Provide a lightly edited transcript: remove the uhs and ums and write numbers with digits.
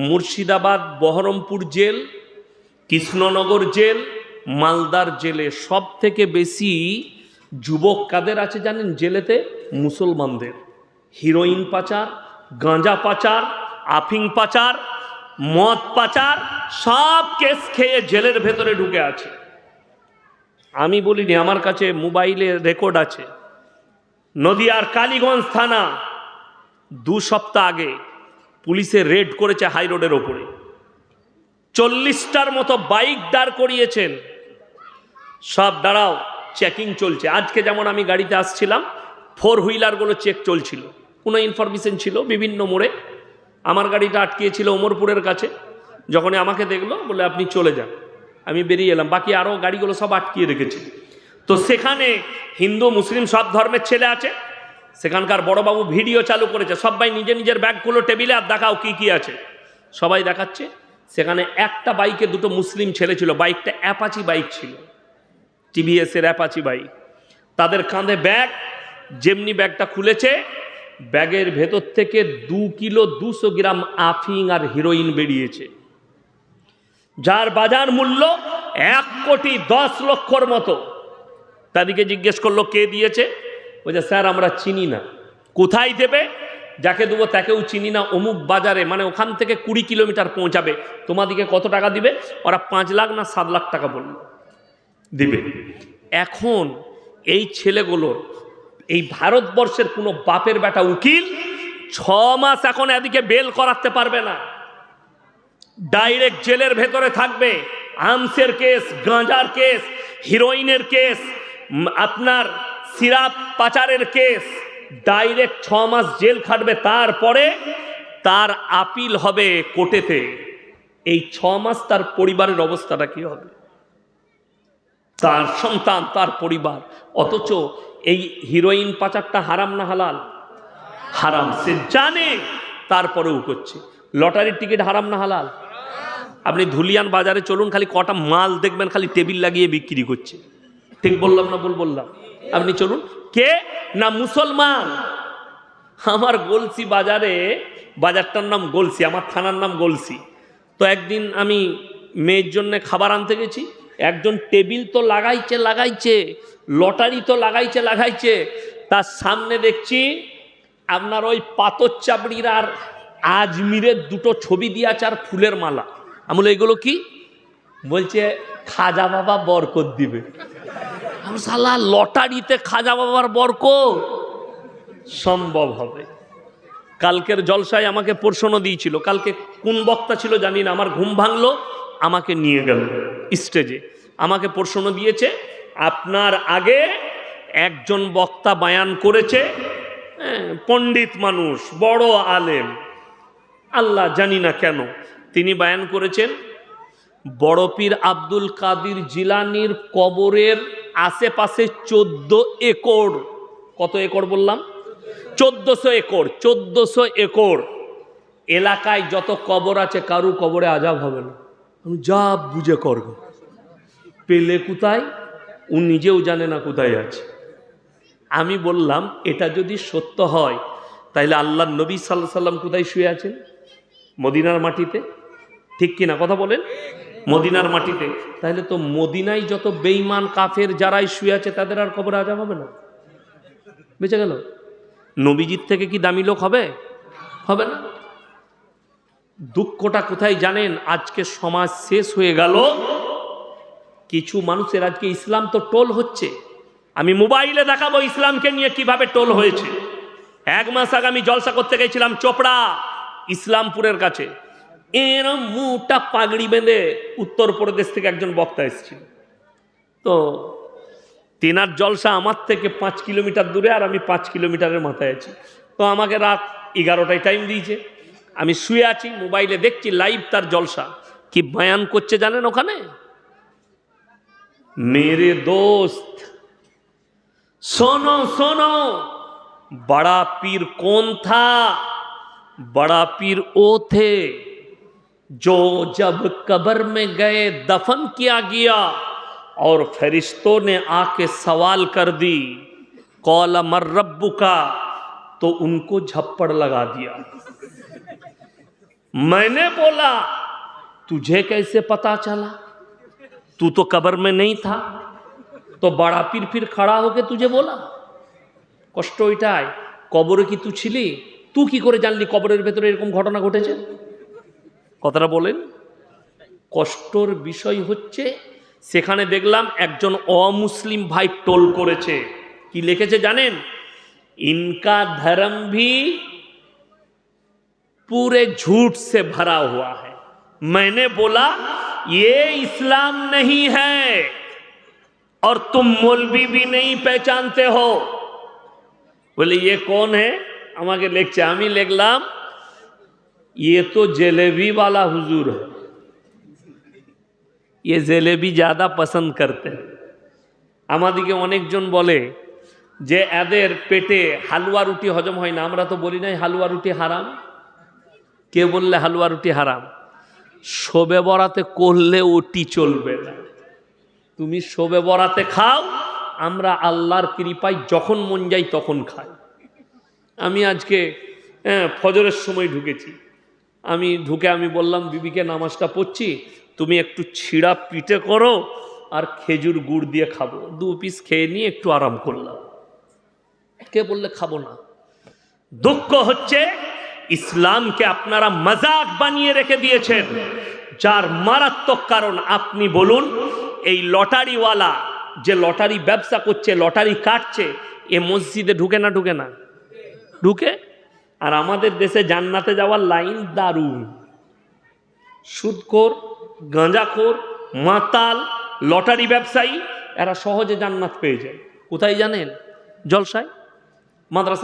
Murshidabad Baharampur jail, Krishnanagar jail, মালদার জেলে সব থেকে বেশি যুবক কাদের আছে জানেন জেলেতে? মুসলমানদের। হিরোইন পাচার, গাঁজা পাচার, আফিং পাচার, মদ পাচার, সব কেস খেয়ে জেলের ভেতরে ঢুকে আছে। আমি বলিনি, আমার কাছে মোবাইলে রেকর্ড আছে। নদিয়ার কালীগঞ্জ থানা 2 সপ্তাহ আগে পুলিশে রেড করেছে হাই রোডের ওপরে, 40টার মতো বাইক দাঁড় করিয়েছেন। সব দাঁড়াও, চেকিং চলছে। আজকে যেমন আমি গাড়িতে আসছিলাম, 4 হুইলারগুলো চেক চলছিল, কোনো ইনফরমেশন ছিল বিভিন্ন মোড়ে। আমার গাড়িটা আটকিয়েছিল ওমরপুরের কাছে। যখন আমাকে দেখলো বলে আপনি চলে যান, আমি বেরিয়ে এলাম। বাকি আরও গাড়িগুলো সব আটকিয়ে রেখেছে। তো সেখানে হিন্দু মুসলিম সব ধর্মের ছেলে আছে। সেখানকার বড়বাবু ভিডিও চালু করেছে, সবাই নিজের নিজের ব্যাগগুলো টেবিলে আর দেখাও কি কি আছে। সবাই দেখাচ্ছে। সেখানে একটা বাইকে 2টো মুসলিম ছেলে ছিল, বাইকটা অ্যাপাচি বাইক ছিল, টিভিএসের অ্যাপাচি বাইক। তাদের কাঁধে ব্যাগ, যেমনি ব্যাগটা খুলেছে, ব্যাগের ভেতর থেকে 2 কিলো 200 গ্রাম আফিং আর হিরোইন বেরিয়েছে, যার বাজার মূল্য 1,10,00,000 মতো। তাদেরকে জিজ্ঞেস করলো কে দিয়েছে? বলছে স্যার আমরা চিনি না। কোথায় দেবে? যাকে দেবো তাকেও চিনি না, অমুক বাজারে, মানে ওখান থেকে 20 কিলোমিটার পৌঁছাবে। তোমাদিকে কত টাকা দিবে? ওরা 5 লাখ না 7 লাখ টাকা বলল দিবে। এখন এই ছেলেগুলোর, এই ভারতবর্ষের কোনো বাপের বেটা উকিল 6 মাস এখন এদিকে বেল করাতে পারবে না, ডাইরেক্ট জেলের ভেতরে থাকবে। আর্মসের কেস, গাঁজার কেস, হিরোইনের কেস, আপনার সিরাপ পাচারের কেস, ডাইরেক্ট 6 মাস জেল খাটবে। তারপরে তার আপিল হবে কোর্টেতে। এই 6 মাস তার পরিবারের অবস্থাটা কি হবে? তার সন্তান, তার পরিবার। অথচ এই হিরোইন পাচারটা হারাম না হালাল? হারাম। সে জানে, তারপরেও করছে। লটারির টিকিট হারাম না হালাল? আপনি ধুলিয়ান বাজারে চলুন, খালি কটা মাল দেখবেন খালি টেবিল লাগিয়ে বিক্রি করছে। ঠিক বললাম না ভুল বললাম? আপনি চলুন, কে না মুসলমান। আমার গলসি বাজারে, বাজারটার নাম গলসি, আমার থানার নাম গলসি। তো একদিন আমি মেয়ের জন্য খাবার আনতে গেছি, একজন টেবিল তো লাগাইছে, লটারি তো লাগাইছে। তার সামনে দেখছি আপনার ওই পাথর চাবড়ির আর আজমিরের 2টো ছবি দিয়ে আছে আর ফুলের মালা। আমি বলি এগুলো কি? বলছে খাজা বাবা বরকত দিবে। আমি শালা লটারিতে খাজা বাবার বরকত সম্ভব হবে? কালকের জলসায় আমাকে প্রশ্ন দিয়েছিল, কালকে কোন বক্তা ছিল জানি না, আমার ঘুম ভাঙলো, আমাকে নিয়ে গেল স্টেজে, আমাকে প্রশ্ন দিয়েছে। আপনার আগে একজন বক্তা বায়ান করেছে, পণ্ডিত মানুষ, বড় আলেম, আল্লাহ জানি না কেন, তিনি বায়ান করেছেন বড় পীর আব্দুল কাদের জিলানির কবরের আশেপাশে 14 একর, কত একর বললাম? 1400 একর, 1400 একর এলাকায় যত কবর আছে কারু কবরে আযাব হবে না। আমি যা বুঝে করব, পেলে কোথায় ও নিজেও জানে না কোথায় আছে। আমি বললাম এটা যদি সত্য হয় তাহলে আল্লাহর নবী সাল্লাল্লাহু আলাইহি সাল্লাম কোথায় শুয়ে আছেন? মদিনার মাটিতে, ঠিক কিনা কথা বলেন? মদিনার মাটিতে। তাহলে তো মদিনায় যত বেঈমান কাফের যারাই শুয়ে আছে তাদের আর কবরে আযাব হবে না, বেঁচে গেল। নবীজির থেকে কি দামি লোক হবে? হবে না। দুঃখটা কোথায় জানেন? আজকে সমাজ শেষ হয়ে গেল। কিছু মানুষের আজকে ইসলাম তো টোল হচ্ছে। আমি মোবাইলে দেখাবো ইসলামকে নিয়ে কিভাবে টোল হয়েছে। 1 মাস আগে আমি জলসা করতে গেছিলাম চোপড়া ইসলামপুরের কাছে। এরম মুটা পাগড়ি বেঁধে উত্তরপ্রদেশ থেকে একজন বক্তা এসেছিল। তো তেনার জলসা আমার থেকে 5 কিলোমিটার দূরে, আর আমি 5 কিলোমিটারের মাথায় আছি। তো আমাকে রাত 11টায় টাইম দিয়েছে, আমি শুয়ে আছি, মোবাইলে দেখছি লাইভ তার জলসা। কি বয়ান করছে জানেন ওখানে? मेरे दोस्त सुनो सुनो, बड़ा पीर कौन था? बड़ा पीर वो थे जो जब कब्र में गए दफन किया गया और फरिश्तों ने आके सवाल कर दी कौला मर रब्बुका, तो उनको झप्पड़ लगा दिया। मैंने बोला तुझे कैसे पता चला, तू तो कब्र में नहीं था, तो बड़ा पीर फिर खड़ा होके तुझे बोला। কষ্ট এটাই, কবরে কি তুই ছিলি? তুই কি করে জানলি কবরের ভেতরে এরকম ঘটনা ঘটেছে? কথাটা বলেন। কষ্টর বিষয় হচ্ছে সেখানে দেখলাম একজন অমুসলিম ভাই টোল করেছে। কি লিখেছে জানেন? इनका धर्म भी पूरे झूठ से भरा हुआ है। मैंने बोला ये इस्लाम नहीं है और तुम मौलवी भी नहीं पहचानते हो। बोले ये कौन है? আমাকে লিখছে, আমি লিখলাম ये तो जलेबी वाला हुजूर है, ये जलेबी ज़्यादा पसंद करते हैं। আমাদেরকে অনেকজন বলে যে এদের পেটে হালুয়া রুটি হজম হয় না। আমরা তো বলি নাই হালুয়া রুটি হারাম। কে বললে হালুয়া রুটি হারাম? শবে বরাতে করলে ওটি চলবে না। তুমি শবে বরাতে খাও, আমরা আল্লাহর কৃপায় যখন মন যাই তখন খাই। আমি আজকে ফজরের সময় ঢুকেছি, আমি ঢুকে আমি বললাম বিবিকে নামাজটা পড়ছি, তুমি একটু ছিঁড়া পিঠে করো আর খেজুর গুড় দিয়ে খাবো। 2 পিস খেয়ে নিয়ে একটু আরাম করলাম। কে বললে খাবো না? দুঃখ হচ্ছে ইসলামকে আপনারা মজাক বানিয়ে রেখে দিয়েছেন, যার মারাত্মক কারণ আপনি বলুন। এই লটারিওয়ালা যে লটারি ব্যবসা করছে, লটারি কাটছে, এ মসজিদে ঢুকে না? ঢুকে না? ঢুকে। আর আমাদের দেশে জান্নাতে যাওয়ার লাইন দারুণ। সুদখোর, গাঁজাখোর, মাতাল, লটারি ব্যবসায়ী, এরা সহজে জান্নাত পেয়ে যায়। কোথায় জানেন? জলসায়, মাদ্রাসা।